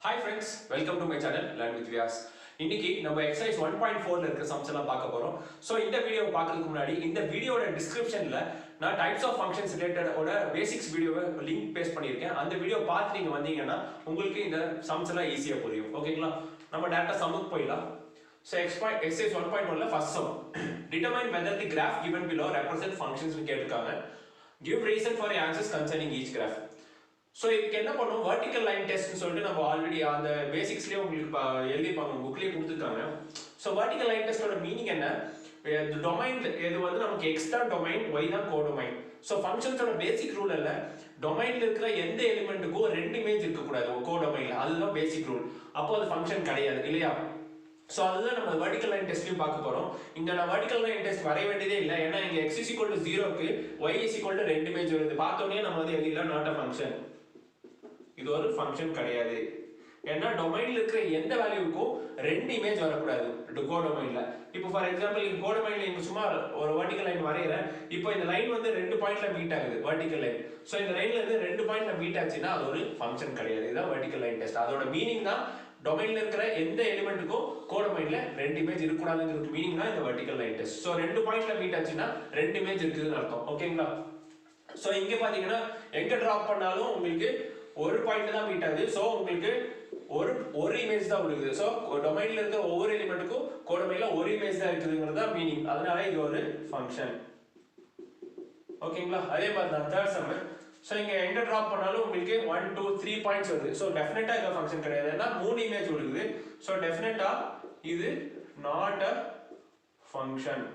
Hi friends, welcome to my channel Learn with Vyas. இன்னைக்கு நம்ம exercise 1.4ல இருக்க sums எல்லாம் பார்க்க போறோம். சோ இந்த வீடியோ பார்க்கிறதுக்கு முன்னாடி இந்த வீடியோட டிஸ்கிரிப்ஷன்ல நான் டைப்ஸ் ஆஃப் ஃபங்க்ஷன்ஸ் ரிலேட்டடோட பேசிக்ஸ் வீடியோவை லிங்க் பேஸ்ட் பண்ணியிருக்கேன். அந்த வீடியோ பார்த்து நீங்க வந்தீங்கன்னா உங்களுக்கு இந்த சம்ஸ் எல்லாம் ஈஸியா புரியும். ஓகேங்களா? நம்ம டைரக்டா சம்முக்கு போயிடலாம். So exercise 1.1ல first sum. Determine whether the graph given below represent functions னு கேட்டிருக்காங்க. Give reason for your answers concerning each graph. So இதுக்கு என்ன பண்ணுவோம், வெர்டிக்கல் லைன் டெஸ்ட்னு சொல்லிட்டு நம்ம ஆல்ரெடி அந்த பேசிக்ஸ்லேயே உங்களுக்கு எழுதிப்பாங்க, புக்லேயே கொடுத்துருக்காங்க. ஸோ வெர்டிக்கல் லைன் டெஸ்டோட மீனிங் என்ன, டொமைன் இது வந்து நமக்கு எக்ஸ் தான் டொமைன், ஒய் தான் கோடொமைன். ஸோ ஃபங்க்ஷன்ஸோட பேசிக் ரூல் அல்ல, டொமைன்ல இருக்கிற எந்த எலிமெண்ட்டுக்கும் ரெண்டு இமேஜ் இருக்கக்கூடாது கோடொமைன்ல, அதுதான் பேசிக் ரூல். அப்போ அது ஃபங்க்ஷன் கிடையாது இல்லையா? ஸோ அதுதான் நம்ம வெர்டிக்கல் லைன் டெஸ்ட்லையும் பார்க்க போகிறோம். இங்கே நான் வெர்டிக்கல் லைன் டெஸ்ட் வரைய வேண்டியதே இல்லை, ஏன்னா இங்கே x = 0க்கு y = 2 இமேஜ் வருது. பார்த்தோன்னே நம்ம வந்து எழுதிடலாம் நாட் அ ஃபங்க்ஷன், இது ஒரு ஃபங்க்ஷன் கிடையாது. ஏன்னா டொமைன்ல இருக்கிற எந்த வேல்யூவுக்கும் ரெண்டு இமேஜ் வரக்கூடாது கோடொமைன்ல. இப்போ ஃபார் எக்ஸாம்பிள் இந்த கோடொமைன்ல இங்க சும்மா ஒரு வெர்டிக்கல் லைன் வரையறேன். இப்போ இந்த லைன் வந்து ரெண்டு பாயிண்ட்ல மீட் ஆகுது வெர்டிக்கல் லைன். சோ இந்த லைன்ல இருந்து ரெண்டு பாயிண்ட்ல மீட் ஆச்சுன்னா அது ஒரு ஃபங்க்ஷன் கிடையாது. இதுதான் வெர்டிக்கல் லைன் டெஸ்ட். அதோட மீனிங் தான் டொமைன்ல இருக்கிற எந்த எலிமெண்ட்டுக்கும் கோடொமைன்ல ரெண்டு இமேஜ் இருக்கக்கூடாதுங்கிறது மீனிங் தான் இந்த வெர்டிக்கல் லைன் டெஸ்ட். சோ ரெண்டு பாயிண்ட்ல மீட் ஆச்சுன்னா ரெண்டு இமேஜ் இருக்குதுன்னு அர்த்தம். ஓகேங்களா? சோ இங்க பாத்தீங்கன்னா எங்க டிராப் பண்ணாலும் உங்களுக்கு ஒரு பாயிண்ட் தான் மீட் ஆகுது. சோ உங்களுக்கு ஒரு இமேஜ் தான் இருக்குது. சோ டொமைன்ல இருக்க ஒவ்வொரு எலிமெண்ட்டுக்கும் கோடொமைன்ல ஒரு இமேஜ் தான் இருக்குதுங்கிறது தான் மீனிங். அதனால இது ஒரு ஃபங்க்ஷன். ஓகேங்களா? அதே மாதிரி தான் தேர்ட் சம். சோ இங்க எங்க டிராப் பண்ணாலும் உங்களுக்கு 1 2 3 பாயிண்ட்ஸ் வருது. சோ டெஃபினட்டா இது ஃபங்க்ஷன் கிடையாது. ஏன்னா மூணு இமேஜ் இருக்குது. சோ டெஃபினட்டா இது நாட் a ஃபங்க்ஷன்.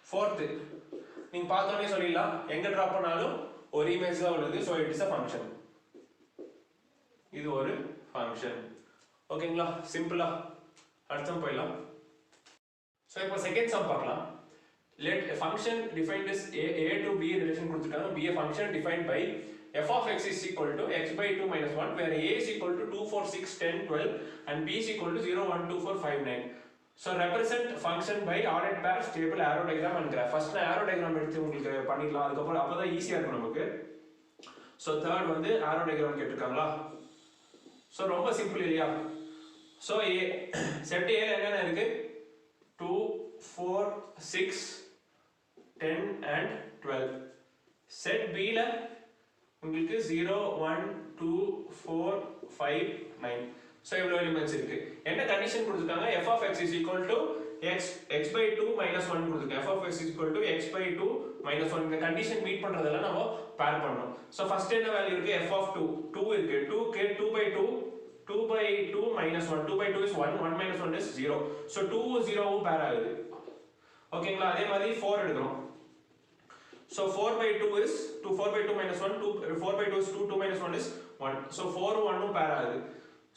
ஃபோர்த், நீங்க பார்த்தோனே சொல்லிடலாம், எங்க டிராப் பண்ணாலும் ஒரு இமேஜ் தான் வருது. So it is a function. இது ஒரு ஃபங்க்ஷன். ஓகேங்களா? சிம்பிளா அடுத்து போயிடலாம். சோ இப்போ செகண்ட் சம் பார்க்கலாம். Let a function defined as a to b relation கொடுத்துட்டாங்க. be a function defined by f of x is equal to x by 2 minus 1 where a is equal to 2 4 6 10 12 and b is equal to 0 1 2 4 5 9. So represent function by ordered pairs, table, arrow diagram and graph. First நான் arrow diagram எடுத்து உங்களுக்கு பண்ணிடலாம், அதுக்கப்புறம் அப்பதான் ஈஸியா இருக்கும் நமக்கு. So third வந்து arrow diagram கேட்டிருக்காங்களா? So ரொம்ப சிம்பிள் இல்லையா? So செட் A என்னென்ன இருக்கு, 2 4 6 10 and 12. செட் B ல உங்களுக்கு 0 1 2 4 5 9. சோ இவ்வளவு எலிமெண்ட்ஸ் இருக்கு. என்ன கண்டிஷன் கொடுத்திருக்காங்க, f of x is equal to x by 2 minus 1 கொடுத்திருக்காங்க. f of x is equal to x by 2 minus 1. இந்த கண்டிஷன் மீட் பண்றதெல்லாம் நம்ம பேர் பண்ணனும். சோ ஃபர்ஸ்ட் என்ன வேல்யூ இருக்கு, f of 2 இருக்கு. 2 க்கு 2 by 2 minus 1. 2 by 2 is 1, 1 minus 1 is 0. So 2 0 பேர் ஆகுது. ஓகேங்களா? அதே மாதிரி 4 எடுக்கணும். So 4 by 2 is 4 by 2 minus 1, 4 by 2 is 2 minus 1 is 1. So 4 1 பேர் ஆகுது.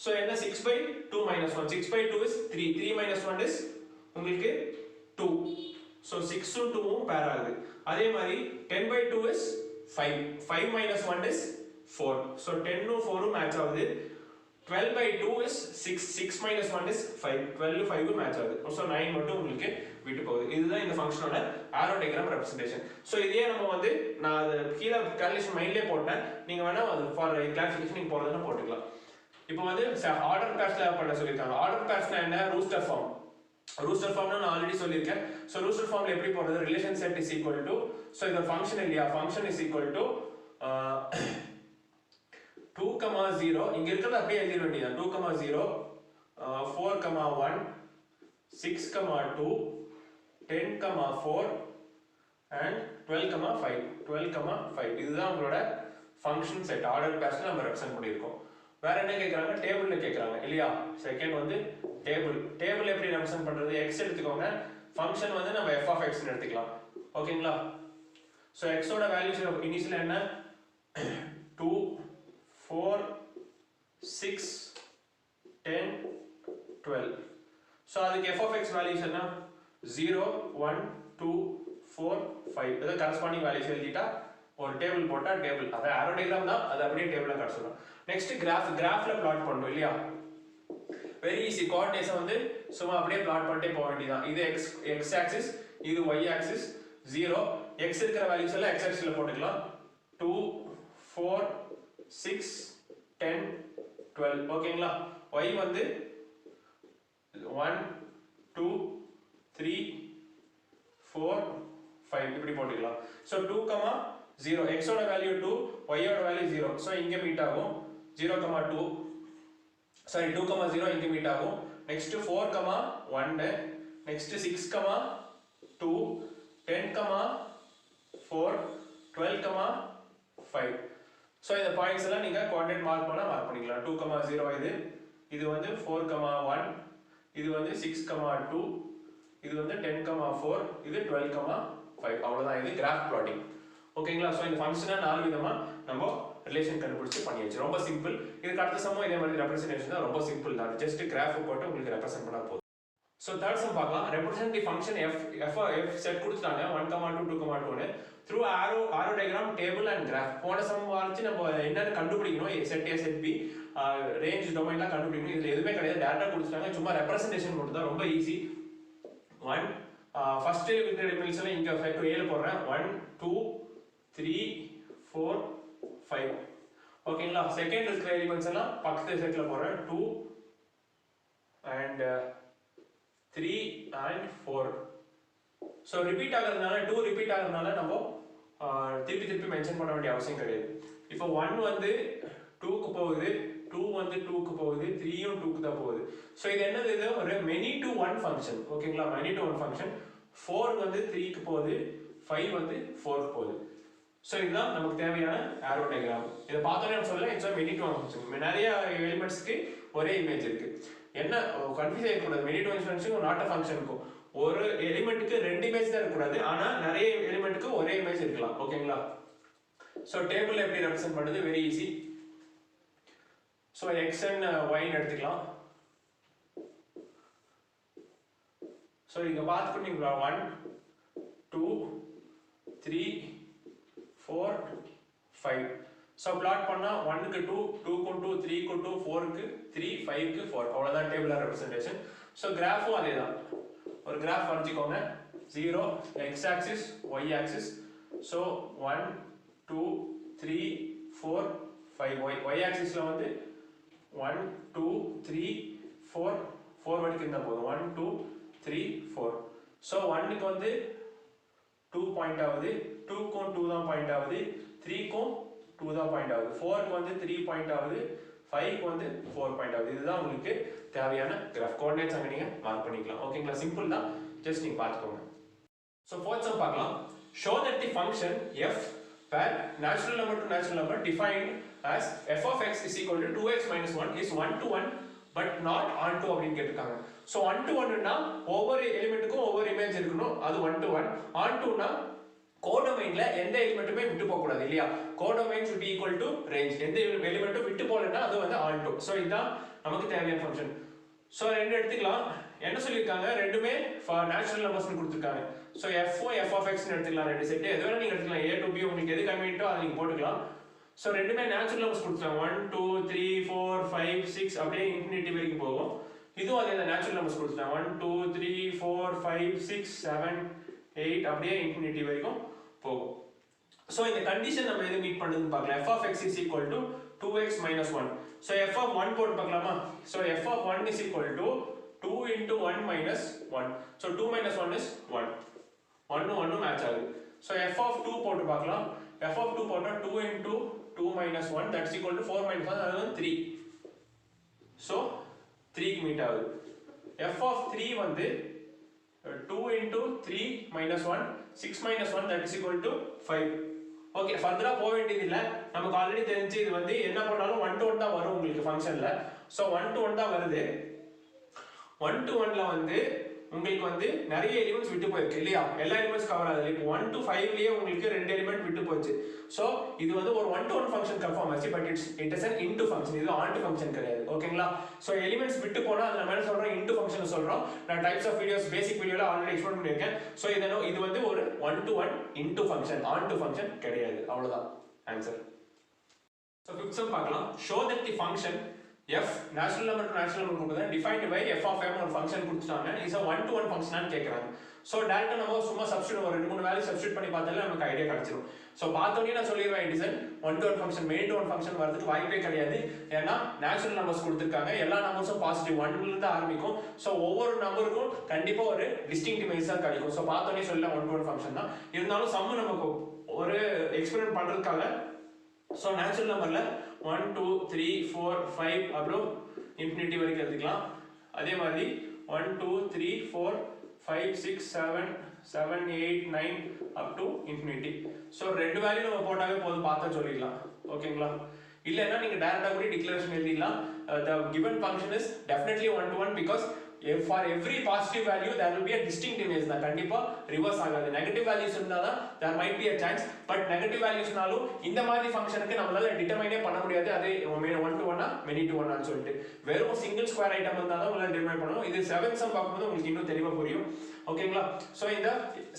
So என்ன 6 by 2 minus 1, 6 by 2 is 3, 3 minus 1 is உங்களுக்கு 2. So 6 to 2 பேர் ஆகுது. அதே மாதிரி 10 by 2 is 5, 5 minus 1 is 4. So 10 to 4 match ஆகுது. 12 by 2 is 6, 6 minus 1 is 5, 12 5 match ஆகுது. So 9 மட்டும் உங்களுக்கு விட்டு போகுது. இதுதான் இந்த ஃபங்க்ஷனோட ஆரோ டயகிராம் ரெப்ரசன்டேஷன். சோ இதே நம்ம வந்து நான் அது கீழ கால்குலேஷன் மைண்ட்லயே போட்டேன், நீங்க வேணா அது ஃபார் கிளாரிஃபிகேஷன் நீங்க போறதுன்னா போட்டுக்கலாம். இப்போ வந்து ஆர்டர் பேர்ஸ்ல பண்ண சொல்லிருக்காங்க. ஆர்டர் பேர்ஸ்னா என்ன, ரூஸ்டர் ஃபார்ம். ரூஸ்டர் ஃபார்ம்னா நான் ஆல்ரெடி சொல்லிருக்கேன். சோ ரூஸ்டர் ஃபார்ம்ல எப்படி போறது, relation set is equal to, so இந்த ஃபங்க்ஷன் இல்லையா, ஃபங்க்ஷன் இஸ் ஈக்குவல் டு 2, 0 இங்க இருக்கிறது அப்படியே எழுதிட வேண்டியது. 2, 0 4, 1 6, 2 10, 4 and 12, 5 12, 5. இதுதான் உங்களோட ஃபங்க்ஷன் செட். ஆர்டர் பேர்ஸ்ல நம்ம ரெப்ரசன்ட் பண்ணியிருக்கோம். வேற என்ன கேக்குறாங்க, டேபிள்ல கேக்குறாங்க இல்லையா? செகண்ட் வந்து டேபிள். டேபிள் எப்படி ரெப்ரசன்ட் பண்றது, x எடுத்துக்கோங்க. ஃபங்க்ஷன் வந்து நம்ம f of x ன்னு எடுத்துக்கலாம். ஓகேங்களா? சோ x ஓட வேல்யூஸ் இனிஷியல் என்ன, 2 4 6 10 12. சோ அதுக்கு f of x வேல்யூஸ் என்ன, 0 1 2 4 5. இத கரஸ்பாண்டிங் வேல்யூஸ் எழுதிட்டா ஒரு டேபிள் போட்டா டேபிள், அத ஆரோ டயகிராம் தான், அது அப்படியே டேபிள்ல காட்டும். நெக்ஸ்ட் கிராஃப்ல பிளாட் பண்ணனும் இல்லையா? Very easy. கோஆர்டினேட்ஸ் வந்து சும்மா அப்படியே பிளாட் பண்ணிட்டே போக வேண்டியதான். இது x ஆக்சிஸ், இது y ஆக்சிஸ். 0 x இருக்கிற வேல்யூஸ் எல்லாம் x ஆக்சிஸ்ல போட்டுக்கலாம். 2 4 6 10 12 ஓகேங்களா y வந்து 1 2 3 4 5 இப்படி போட்டுக்கலாம் so 2 0 x ஓட வேல்யூ 2 y ஓட வேல்யூ 0 so இங்க மீட் ஆகும் 0 2 sorry 2 0 இங்க மீட் ஆகும் next 4 1 next 6 2 10 4 12 5 so இந்த பாயிண்ட்ஸ் எல்லாம் நீங்க கோஆர்டினேட் மார்க் பண்ணிக்கலாம் 2 0 இது வந்து 4 1 இது வந்து 6 2 இது வந்து 10 4 இது 12 5 அவ்வளவுதான் இது கிராஃப் பிளாட்டிங் ஓகேங்களா சோ இந்த ஃபங்க்ஷனை நாலு விதமா நம்ம ரிலேஷன் கண்டுபிடிச்சு பண்ணியாச்சு ரொம்ப சிம்பிள் இதுக்கு அடுத்த சமம் இதே மாதிரி ரெப்ரசன்டேஷன் தான் ரொம்ப சிம்பிள் தான் ஜஸ்ட் கிராஃப் போட்டு உங்களுக்கு ரெப்ரசன்ட் பண்ணா போதும் சோ தேர்ட் சம் பார்க்கலாம் represent the function f set கொடுத்துட்டாங்க 1 2 2 னு through arrow diagram table and graph போன சம் வச்சு நம்ம என்னன்னு கண்டுபிடிக்கணும் set a set b range டொமைன்லாம் கண்டுபிடிக்கணும் இதுல எதுவுமே கிடையாது டேட்டா கொடுத்துட்டாங்க சும்மா ரெப்ரசன்டேஷன் மட்டும் தான் ரொம்ப ஈஸி 1 ஃபர்ஸ்ட் இருக்கிற எலிமெண்ட்ஸ் எல்லாம் இங்க 5 to 7 போடுறேன் 1 2 3 4 5 ஓகேங்களா செகண்ட் இருக்கிற எலிமெண்ட்ஸ் எல்லாம் பக்கத்து செட்ல போடுறேன் 2 and 3 and 4 சோ ரிப்பீட் ஆகிறதுனால 2 ரிப்பீட் ஆகிறதுனால நம்ம திருப்பி மென்ஷன் பண்ண வேண்டிய அவசியம் கிடையாது இப்போ 1 வந்து 2 க்கு போகுது 2 வந்து 2 க்கு போகுது 3 யும் 2 க்கு தான் போகுது சோ இது என்னது இது ஒரு many to one function ஓகேங்களா many to one function 4 வந்து 3 க்கு போகுது 5 வந்து 4 க்கு போகுது சோ இதுதான் நமக்கு தேவையான arrow diagram இத பார்த்தோனே நம்ம சொல்லலாம் it's a many to one function நிறைய எலிமெண்ட்ஸ்க்கு ஒரே இமேஜ் இருக்கு என்ன கன்ஃபியூஸ் ஆக கூடாது many to one function not a function க்கும் ஒரு எலிமெண்ட்க்கு ரெண்டு இமேஜ் தான் இருக்க கூடாது ஆனா நிறைய எலிமெண்ட்க்கு ஒரே இமேஜ் இருக்கலாம் ஓகேங்களா சோ டேபிள்ல எப்படி ரெப்ரசன்ட் பண்றது very easy so x and y ன்னு எடுத்துக்கலாம் சோ இங்க பாத்துட்டு நீங்க 1 2 3 4 5 சோ பிளாட் பண்ணா 1 க்கு 2 2 க்கு 2 3 க்கு 2 4 க்கு 3 5 க்கு 4 அவ்வளவுதான் டேபிள் ரெப்ரசன்டேஷன் சோ கிராஃபும் அதேதான் ஒரு graph வரைஞ்சிக்கோங்க 0 x axis y axis so 1 2 3 4 5 y axisல வந்து 1 2 3 4 4 வரைக்கும் இருந்தா போதும் 1 2 3 4 so 1 க்கு வந்து 2 பாயிண்ட் ஆகுது 2 க்கும் 2 தான் பாயிண்ட் ஆகுது 3 க்கும் 2 தான் பாயிண்ட் ஆகுது 4 க்கு வந்து 3 பாயிண்ட் ஆகுது 5 க்கு வந்து 4 பாயிண்ட் ஆகுது இதுதான் உங்களுக்கு தேவையான கிராஃப் கோஆர்டினேட்ஸ் அங்க நீங்க மார்க் பண்ணிக்கலாம் ஓகேங்களா சிம்பிள் தான் ஜஸ்ட் நீங்க பாத்துக்கோங்க சோ ஃபோர்த் சம் பார்க்கலாம் show that the function f where natural number to natural number defined as f of x is equal to 2x minus 1 is 1 to 1 but not on to அப்படினு கேட்டிருக்காங்க so 1 to 1 னா ஒவ்வொரு எலிமெண்ட்டுக்கும் ஒவ்வொரு image இருக்கணும் அது 1 to 1 on to னா கோடொமைன்ல எந்த எலிமெண்ட்டுமே விட்டு போக கூடாது இல்லையா codomain should be equal to range எந்த எலிமெண்ட்டும் விட்டு போலனா அது வந்து on to சோ இதுதான் நமக்கு தேவையான ஃபங்க்ஷன் சோ ரெண்டு எடுத்துக்கலாம் என்ன சொல்லிருக்காங்க ரெண்டுமே நேச்சுரல் நம்பர்ஸ் னு கொடுத்திருக்காங்க so f f of x னு எடுத்துக்கலாம் ரெண்டு செட் எது வேணா நீங்க எடுத்துக்கலாம் a to b உங்களுக்கு எது கன்வீனியன்ட்டோ அதை நீங்க போட்டுக்கலாம் சோ ரெண்டுமே நேச்சுரல் நம்பர்ஸ் கொடுத்திருக்காங்க 1 2 3 4 5 6 அப்படியே இன்ஃபினிட்டி வரைக்கும் போகும் இதுவும் அதே நேச்சுரல் நம்பர்ஸ் கொடுத்திருக்காங்க 1 2 3 4 5 6 7 8 அப்படியே இன்ஃபினிட்டி வரைக்கும் போகும் சோ இந்த கண்டிஷன் நம்ம எது மீட் பண்ணுதுன்னு பார்க்கலாம் f of x is equal to 2x minus 1 so f of 1 போட்டு பார்க்கலாமா so f of 1 is equal to 2 into 1 minus 1 so 2 minus 1 is 1 1 1 match ஆகுது so f of 2 போட்டு பார்க்கலாம் f of 2 போட்டா 2 into 2 minus 1 that's equal to 4 minus 1 அது 3 so 3 க்கு meet ஆகுது f of 3 வந்து 2 into 3 minus 1 6 minus 1 that is equal to 5 okay ஃபர்தரா போக வேண்டியது இல்ல நமக்கு ஆல்ரெடி தெரிஞ்சு இது வந்து என்ன பண்ணாலும் 1 to 1 தான் வரும் உங்களுக்கு ஃபங்க்ஷன்ல சோ 1 to 1 தான் வருது 1 to 1 ல வந்து உங்களுக்கு வந்து நிறைய எலிமெண்ட்ஸ் விட்டு போயிருக்கு இல்லையா எல்லா எலிமெண்ட்ஸ் கவர் ஆகுது இப்போ 1 to 5 லயே உங்களுக்கு ரெண்டு எலிமெண்ட் விட்டு போச்சு சோ இது வந்து ஒரு 1 to 1 ஃபங்க்ஷன் கன்ஃபார்ம் ஆச்சு but it is an into function இது on to ஃபங்க்ஷன் கிடையாது ஓகேங்களா சோ எலிமெண்ட்ஸ் விட்டு போனா அத நம்ம என்ன சொல்றோம் into ஃபங்க்ஷன் சொல்றோம் நான் டைப்ஸ் ஆஃப் வீடியோஸ் பேசிக் வீடியோல ஆல்ரெடி எக்ஸ்பிளைன் பண்ணிருக்கேன் சோ இது வந்து ஒரு 1 to 1 into function on to function கிடையாது அவ்வளவுதான் ஆன்சர் சோ ஃபிஃப்த் சம் பார்க்கலாம் show that the function f natural number to natural number கொடுத்தா defined by f of m ஒரு ஃபங்க்ஷன் கொடுத்துட்டாங்க இஸ் a 1 to 1 ஃபங்க்ஷன் னு கேக்குறாங்க ஸோ டேரக்டாக நம்ம சும்மா சப்ஸ்டியூட் ஒரு 2-3 வேல்யூ சப்ஸ்டியூட் பண்ணி பார்த்தாலே நமக்கு ஐடியா கிடைச்சிடும். ஸோ பார்த்தோன்னே நான் சொல்லிடுவேன் it is an one to one function, main to one function வரதுக்கு வாய்ப்பே கிடையாது. ஏன்னா நேச்சுரல் நம்பர்ஸ் கொடுத்துருக்காங்க, எல்லா நம்பர்ஸும் பாசிட்டிவ் 1லேருந்து ஆரம்பிக்கும். ஸோ ஒவ்வொரு நம்பருக்கும் கண்டிப்பாக ஒரு டிஸ்டிங்க்ட் இமேஜ் தான் கிடைக்கும். ஸோ பார்த்தோன்னே சொல்ல ஒன் டு ஒன் ஃபங்க்ஷன் தான். இருந்தாலும் சம்மு நமக்கு ஒரு எக்ஸ்பெரிமெண்ட் பண்ணுறதுக்காக ஸோ நேச்சுரல் நம்பரில் 1 2 3 4 5 அப்புறம் இன்ஃபினிட்டி வரைக்கும் எடுத்துக்கலாம். அதே மாதிரி 1 2 3 4 5 6 7 7 8 9 up to infinity. So 2 value நம்ம போட்டாவே போதும், பார்த்தா சொல்லிடலாம். ஓகேங்களா? இல்லைன்னா நீங்கள் டேரெக்டாக கூட டிக்ளரேஷன் எழுதிடலாம். the given function is definitely one to one because for every positive value there will be a distinct image தான். கண்டிப்பா ரிவர்ஸ் ஆகாது. நெகட்டிவ் வேல்யூஸ் இருந்தாதான் there might be a chance, but negative வேல்யூஸ்னாலும் இந்த மாதிரி ஃபங்க்ஷனுக்கு நம்மளால டிட்டர்மைனே பண்ண முடியாது. அது ஒன் டு ஒன்னா மெனி டு ஒன்னான்னு சொல்லிட்டு வெறும் சிங்கிள் ஸ்கொயர் ஐட்டம் இருந்தால் தான் உங்களால் டிட்டர்மைன் பண்ணணும். இது 7 சம் பார்க்கும்போது உங்களுக்கு இன்னும் தெளிவாக புரியும். ஓகேங்களா? ஸோ இந்த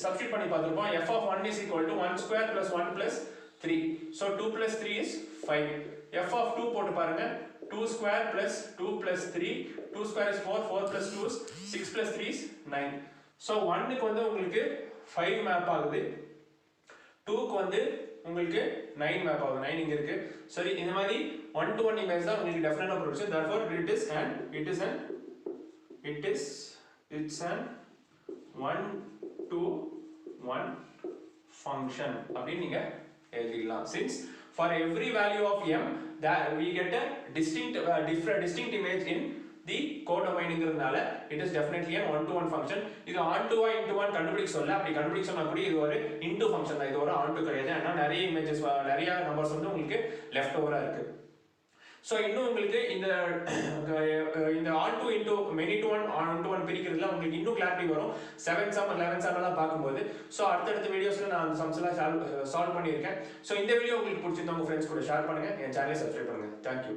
சப்ஸ்டியூட் பண்ணி பார்த்துருப்போம். f of 1 is equal to 1 square plus 1 plus 3. So 2 plus 3 is 5. f of 2 போட்டு பாருங்க. 2 square plus 2 plus 3, 2 square is 4, 4 plus 2 is 6 plus 3 is 9. So 1க்கு வந்து உங்களுக்கு 5 மேப் ஆகுது, 2க்கு வந்து உங்களுக்கு 9 மேப் ஆகுது. 9 இங்க இருக்கு. சரி, இந்த மாதிரி 1 to 1 இமேஜ் தான் உங்களுக்கு டெஃபினட்டா produce. therefore it's an 1 to 1 function அப்படின்னு நீங்க எழுதிடலாம். since for every value of m that we get a distinct image in the codomainங்கிறதுனால it is definitely a one to one function. இது on to one into one கண்டுபிடிக்க சொல்ல, அப்படி கண்டுபிடிக்க சொன்னா கூட இது ஒரு into function தான், இது ஒரு on to கிடையாது. ஏன்னா நிறைய இமேஜஸ் நிறைய நம்பர்ஸ் வந்து உங்களுக்கு லெஃப்ட் ஓவரா இருக்கு. ஸோ இன்னும் உங்களுக்கு இந்த one to into many to one one to one பிரிக்கிறதுல உங்களுக்கு இன்னும் கிளாரிட்டி வரும் 7 சம் 11 சம் எல்லாம் பார்க்கும்போது. ஸோ அடுத்தடுத்த வீடியோஸில் நான் அந்த சம்ஸ் எல்லாம் சால்வ் பண்ணியிருக்கேன். ஸோ இந்த வீடியோ உங்களுக்கு பிடிச்சிருந்தா உங்கள் ஃப்ரெண்ட்ஸ் கூட ஷேர் பண்ணுங்க, என் சேனலை சப்ஸ்கிரைப் பண்ணுங்க. தேங்க்யூ.